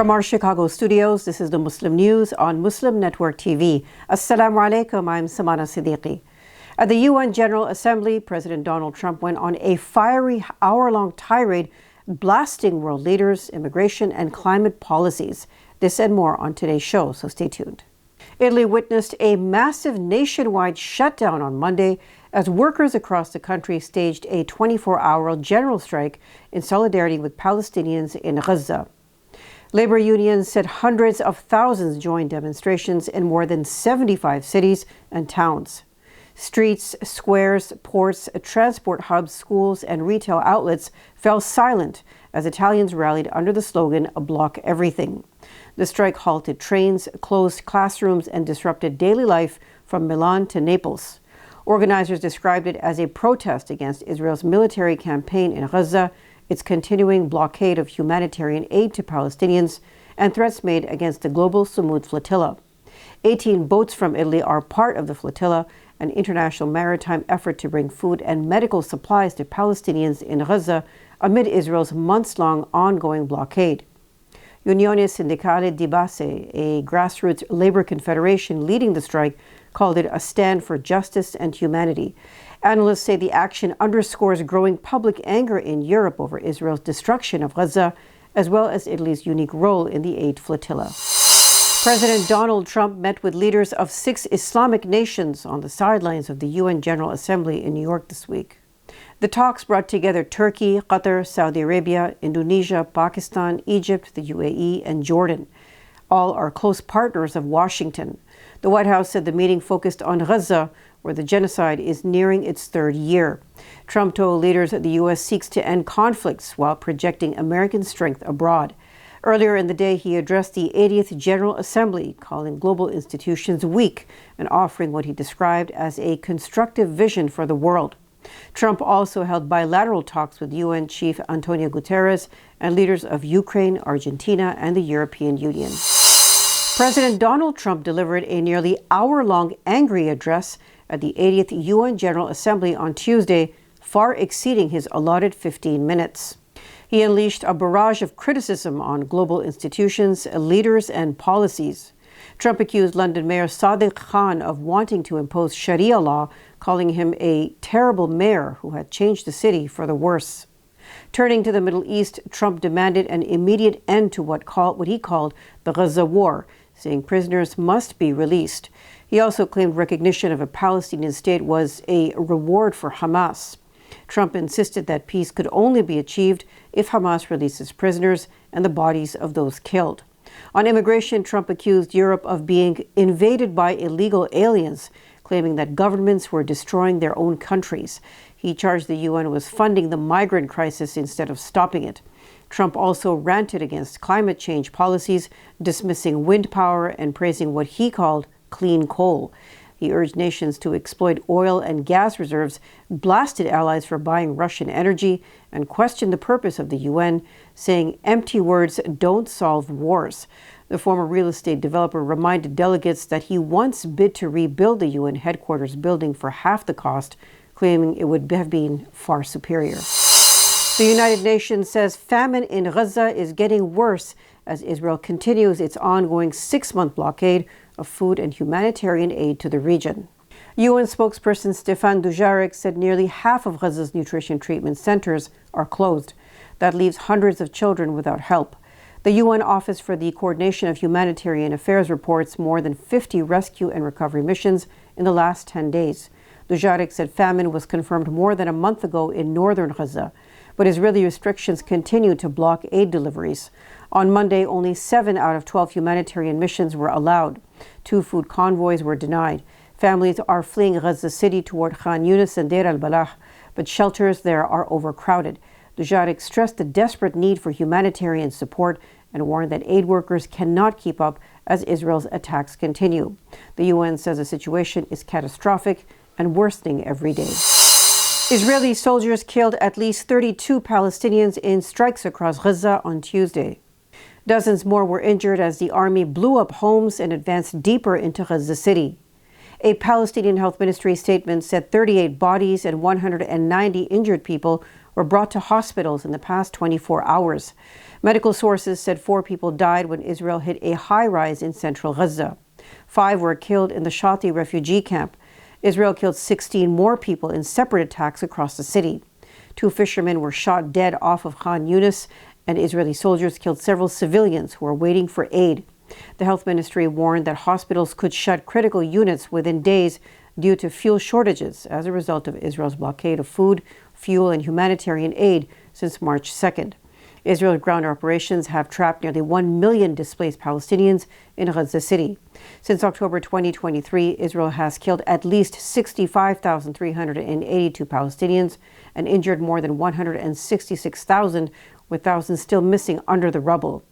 From our Chicago studios, this is the Muslim News on Muslim Network TV. Assalamu alaikum, I'm Samana Siddiqui. At the UN General Assembly, President Donald Trump went on a fiery hour-long tirade blasting world leaders, immigration, and climate policies. This and more on today's show, so stay tuned. Italy witnessed a massive nationwide shutdown on Monday as workers across the country staged a 24-hour general strike in solidarity with Palestinians in Gaza. Labor unions said hundreds of thousands joined demonstrations in more than 75 cities and towns. Streets, squares, ports, transport hubs, schools, and retail outlets fell silent as Italians rallied under the slogan, "Block Everything." The strike halted trains, closed classrooms, and disrupted daily life from Milan to Naples. Organizers described it as a protest against Israel's military campaign in Gaza, its continuing blockade of humanitarian aid to Palestinians, and threats made against the global Sumud flotilla. 18 boats from Italy are part of the flotilla, an international maritime effort to bring food and medical supplies to Palestinians in Gaza amid Israel's months-long ongoing blockade. Unione Sindacale di Base, a grassroots labor confederation leading the strike, called it a stand for justice and humanity. Analysts say the action underscores growing public anger in Europe over Israel's destruction of Gaza, as well as Italy's unique role in the aid flotilla. President Donald Trump met with leaders of 6 Islamic nations on the sidelines of the UN General Assembly in New York this week. The talks brought together Turkey, Qatar, Saudi Arabia, Indonesia, Pakistan, Egypt, the UAE, and Jordan. All are close partners of Washington. The White House said the meeting focused on Gaza, where the genocide is nearing its 3rd year. Trump told leaders that the U.S. seeks to end conflicts while projecting American strength abroad. Earlier in the day, he addressed the 80th General Assembly, calling global institutions weak and offering what he described as a constructive vision for the world. Trump also held bilateral talks with UN Chief Antonio Guterres and leaders of Ukraine, Argentina, and the European Union. President Donald Trump delivered a nearly hour-long angry address at the 80th UN General Assembly on Tuesday, far exceeding his allotted 15 minutes. He unleashed a barrage of criticism on global institutions, leaders, and policies. Trump accused London Mayor Sadiq Khan of wanting to impose Sharia law, calling him a terrible mayor who had changed the city for the worse. Turning to the Middle East, Trump demanded an immediate end to what he called the Gaza war, saying prisoners must be released. He also claimed recognition of a Palestinian state was a reward for Hamas. Trump insisted that peace could only be achieved if Hamas releases prisoners and the bodies of those killed. On immigration, Trump accused Europe of being invaded by illegal aliens, claiming that governments were destroying their own countries. He charged the UN was funding the migrant crisis instead of stopping it. Trump also ranted against climate change policies, dismissing wind power and praising what he called clean coal. He urged nations to exploit oil and gas reserves, blasted allies for buying Russian energy, and questioned the purpose of the UN, saying empty words don't solve wars. The former real estate developer reminded delegates that he once bid to rebuild the UN headquarters building for half the cost, claiming it would have been far superior. The United Nations says famine in Gaza is getting worse as Israel continues its ongoing 6-month blockade of food and humanitarian aid to the region. UN spokesperson Stefan Dujarric said nearly half of Gaza's nutrition treatment centers are closed. That leaves hundreds of children without help. The UN Office for the Coordination of Humanitarian Affairs reports more than 50 rescue and recovery missions in the last 10 days. Dujarric said famine was confirmed more than a month ago in northern Gaza, but Israeli restrictions continue to block aid deliveries. On Monday, only 7 out of 12 humanitarian missions were allowed. 2 food convoys were denied. Families are fleeing Gaza City toward Khan Yunis and Deir al-Balah, but shelters there are overcrowded. Dujarric stressed the desperate need for humanitarian support and warned that aid workers cannot keep up as Israel's attacks continue. The UN says the situation is catastrophic and worsening every day. Israeli soldiers killed at least 32 Palestinians in strikes across Gaza on Tuesday. Dozens more were injured as the army blew up homes and advanced deeper into Gaza City. A Palestinian Health Ministry statement said 38 bodies and 190 injured people were brought to hospitals in the past 24 hours. Medical sources said 4 people died when Israel hit a high-rise in central Gaza. 5 were killed in the Shati refugee camp. Israel killed 16 more people in separate attacks across the city. 2 fishermen were shot dead off of Khan Yunis, and Israeli soldiers killed several civilians who were waiting for aid. The health ministry warned that hospitals could shut critical units within days due to fuel shortages as a result of Israel's blockade of food, fuel, and humanitarian aid since March 2nd. Israel's ground operations have trapped nearly 1 million displaced Palestinians in Gaza City. Since October 2023, Israel has killed at least 65,382 Palestinians and injured more than 166,000, with thousands still missing under the rubble.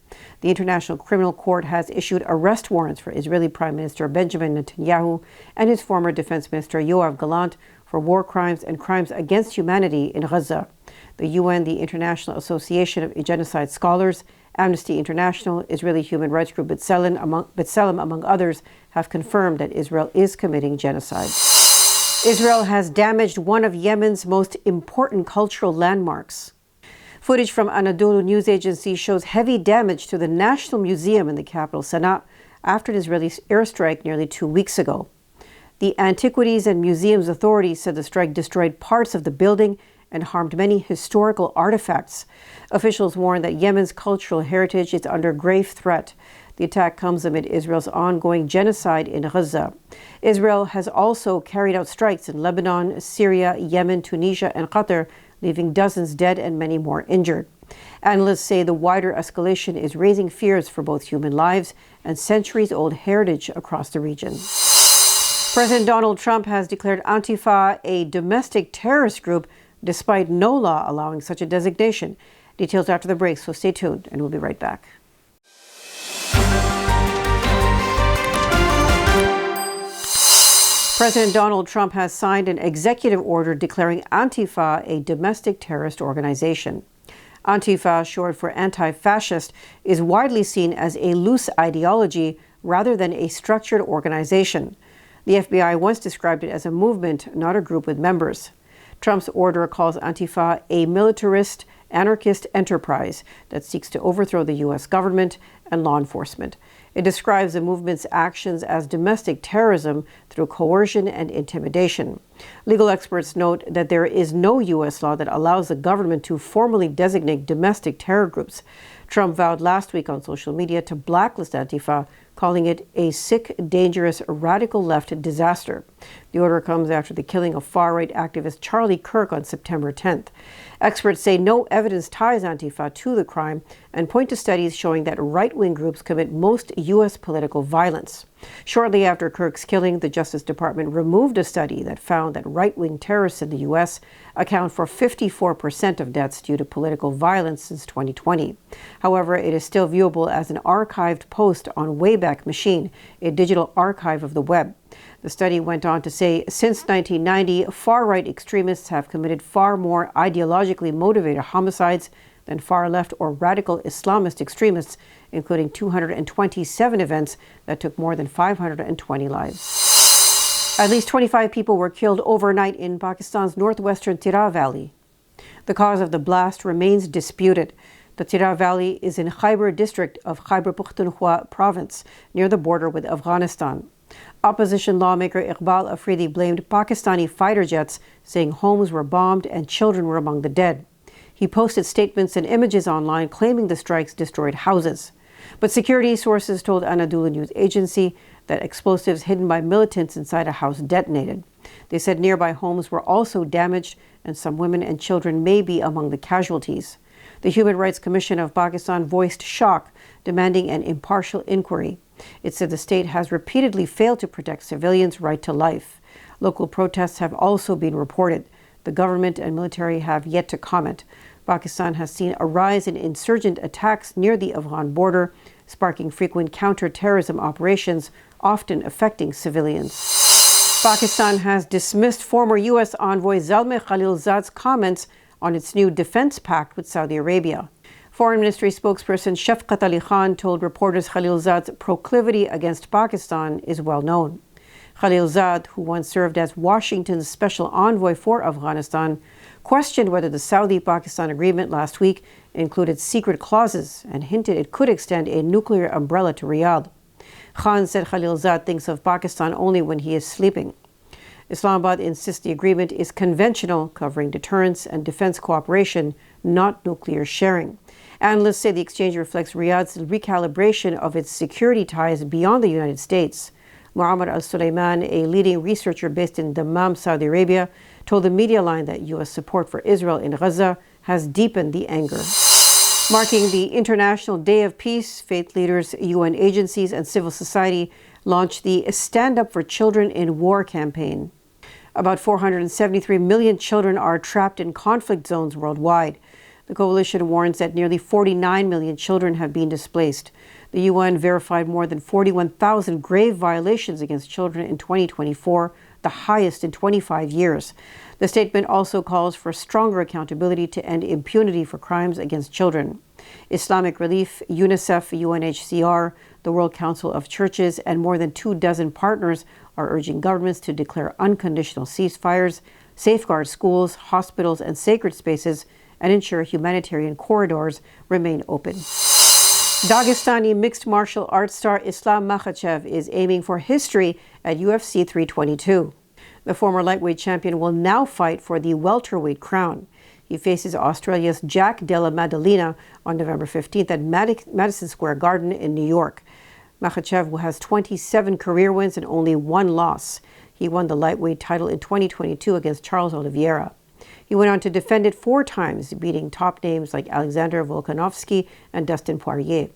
The International Criminal Court has issued arrest warrants for Israeli Prime Minister Benjamin Netanyahu and his former Defense Minister Yoav Gallant for war crimes and crimes against humanity in Gaza. The UN, the International Association of Genocide Scholars, Amnesty International, Israeli human rights group B'Tselem, among others, have confirmed that Israel is committing genocide. Israel has damaged one of Yemen's most important cultural landmarks. Footage from Anadolu news agency shows heavy damage to the National Museum in the capital, Sana'a, after an Israeli airstrike nearly 2 weeks ago. The Antiquities and Museums Authority said the strike destroyed parts of the building and harmed many historical artifacts. Officials warned that Yemen's cultural heritage is under grave threat. The attack comes amid Israel's ongoing genocide in Gaza. Israel has also carried out strikes in Lebanon, Syria, Yemen, Tunisia, and Qatar, leaving dozens dead and many more injured. Analysts say the wider escalation is raising fears for both human lives and centuries-old heritage across the region. President Donald Trump has declared Antifa a domestic terrorist group despite no law allowing such a designation. Details after the break, so stay tuned and we'll be right back. President Donald Trump has signed an executive order declaring Antifa a domestic terrorist organization. Antifa, short for anti-fascist, is widely seen as a loose ideology rather than a structured organization. The FBI once described it as a movement, not a group with members. Trump's order calls Antifa a militarist, anarchist enterprise that seeks to overthrow the U.S. government and law enforcement. It describes the movement's actions as domestic terrorism through coercion and intimidation. Legal experts note that there is no U.S. law that allows the government to formally designate domestic terror groups. Trump vowed last week on social media to blacklist Antifa, calling it a sick, dangerous, radical left disaster. The order comes after the killing of far-right activist Charlie Kirk on September 10th. Experts say no evidence ties Antifa to the crime and point to studies showing that right-wing groups commit most U.S. political violence. Shortly after Kirk's killing, the Justice Department removed a study that found that right-wing terrorists in the U.S. account for 54% of deaths due to political violence since 2020. However, it is still viewable as an archived post on Wayback Machine, a digital archive of the web. The study went on to say, since 1990, far-right extremists have committed far more ideologically motivated homicides than far-left or radical Islamist extremists, including 227 events that took more than 520 lives. At least 25 people were killed overnight in Pakistan's northwestern Tirah Valley. The cause of the blast remains disputed. The Tirah Valley is in Khyber district of Khyber Pakhtunkhwa province, near the border with Afghanistan. Opposition lawmaker Iqbal Afridi blamed Pakistani fighter jets, saying homes were bombed and children were among the dead. He posted statements and images online claiming the strikes destroyed houses. But security sources told Anadolu news agency that explosives hidden by militants inside a house detonated. They said nearby homes were also damaged and some women and children may be among the casualties. The Human Rights Commission of Pakistan voiced shock, demanding an impartial inquiry. It said the state has repeatedly failed to protect civilians' right to life. Local protests have also been reported. The government and military have yet to comment. Pakistan has seen a rise in insurgent attacks near the Afghan border, sparking frequent counter-terrorism operations, often affecting civilians. Pakistan has dismissed former U.S. envoy Zalmay Khalilzad's comments on its new defense pact with Saudi Arabia. Foreign Ministry spokesperson Shafqat Ali Khan told reporters Khalilzad's proclivity against Pakistan is well known. Khalilzad, who once served as Washington's special envoy for Afghanistan, questioned whether the Saudi-Pakistan agreement last week included secret clauses and hinted it could extend a nuclear umbrella to Riyadh. Khan said Khalilzad thinks of Pakistan only when he is sleeping. Islamabad insists the agreement is conventional, covering deterrence and defense cooperation, not nuclear sharing. Analysts say the exchange reflects Riyadh's recalibration of its security ties beyond the United States. Muhammad al-Sulaiman, a leading researcher based in Dammam, Saudi Arabia, told the media line that U.S. support for Israel in Gaza has deepened the anger. Marking the International Day of Peace, faith leaders, UN agencies, and civil society launched the Stand Up for Children in War campaign. About 473 million children are trapped in conflict zones worldwide. The coalition warns that nearly 49 million children have been displaced. The UN verified more than 41,000 grave violations against children in 2024, the highest in 25 years. The statement also calls for stronger accountability to end impunity for crimes against children. Islamic Relief, UNICEF, UNHCR, the World Council of Churches, and more than 24 partners are urging governments to declare unconditional ceasefires, safeguard schools, hospitals, and sacred spaces, and ensure humanitarian corridors remain open. Dagestani mixed martial arts star Islam Makhachev is aiming for history at UFC 322. The former lightweight champion will now fight for the welterweight crown. He faces Australia's Jack Della Maddalena on November 15th at Madison Square Garden in New York. Makhachev, who has 27 career wins and only one loss. He won the lightweight title in 2022 against Charles Oliveira. He went on to defend it 4 times, beating top names like Alexander Volkanovski and Dustin Poirier.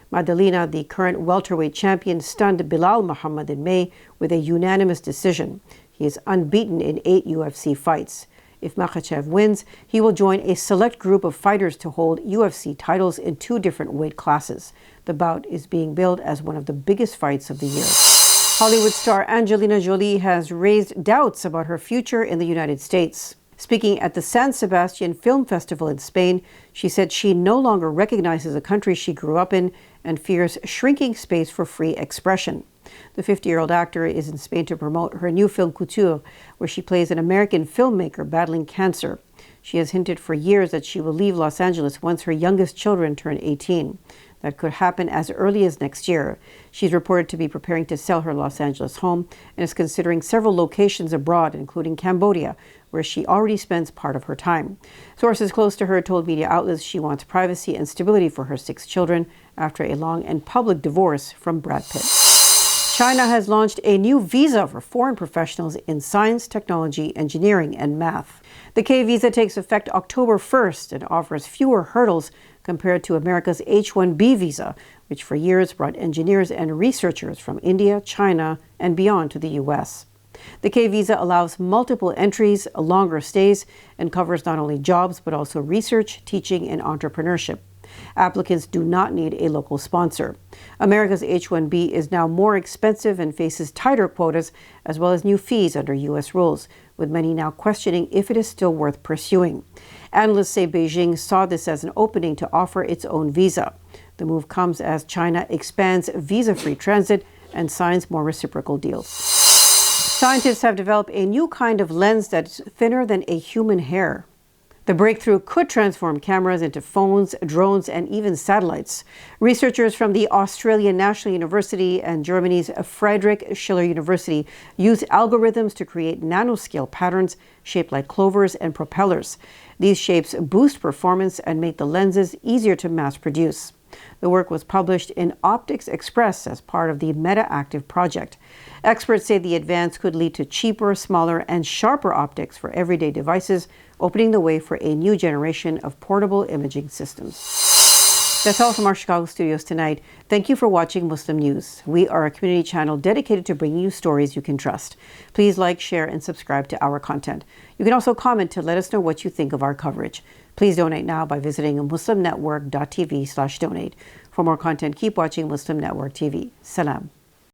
Maddalena, the current welterweight champion, stunned Bilal Muhammad in May with a unanimous decision. He is unbeaten in 8 UFC fights. If Makhachev wins, he will join a select group of fighters to hold UFC titles in 2 different weight classes. The bout is being billed as one of the biggest fights of the year. Hollywood star Angelina Jolie has raised doubts about her future in the United States. Speaking at the San Sebastian Film Festival in Spain, she said she no longer recognizes the country she grew up in and fears shrinking space for free expression. The 50-year-old actor is in Spain to promote her new film Couture, where she plays an American filmmaker battling cancer. She has hinted for years that she will leave Los Angeles once her youngest children turn 18. That could happen as early as next year. She's reported to be preparing to sell her Los Angeles home and is considering several locations abroad, including Cambodia, where she already spends part of her time. Sources close to her told media outlets she wants privacy and stability for her 6 children after a long and public divorce from Brad Pitt. China has launched a new visa for foreign professionals in science, technology, engineering, and math. The K visa takes effect October 1st and offers fewer hurdles compared to America's H-1B visa, which for years brought engineers and researchers from India, China, and beyond to the U.S. The K visa allows multiple entries, longer stays, and covers not only jobs but also research, teaching, and entrepreneurship. Applicants do not need a local sponsor. America's H-1B is now more expensive and faces tighter quotas, as well as new fees under U.S. rules, with many now questioning if it is still worth pursuing. Analysts say Beijing saw this as an opening to offer its own visa. The move comes as China expands visa-free transit and signs more reciprocal deals. Scientists have developed a new kind of lens that's thinner than a human hair. The breakthrough could transform cameras into phones, drones, and even satellites. Researchers from the Australian National University and Germany's Friedrich Schiller University use algorithms to create nanoscale patterns shaped like clovers and propellers. These shapes boost performance and make the lenses easier to mass produce. The work was published in Optics Express as part of the MetaActive project. Experts say the advance could lead to cheaper, smaller, and sharper optics for everyday devices, opening the way for a new generation of portable imaging systems. That's all from our Chicago studios tonight. Thank you for watching Muslim News. We are a community channel dedicated to bringing you stories you can trust. Please like, share, and subscribe to our content. You can also comment to let us know what you think of our coverage. Please donate now by visiting muslimnetwork.tv/donate. For more content, keep watching Muslim Network TV. Salam.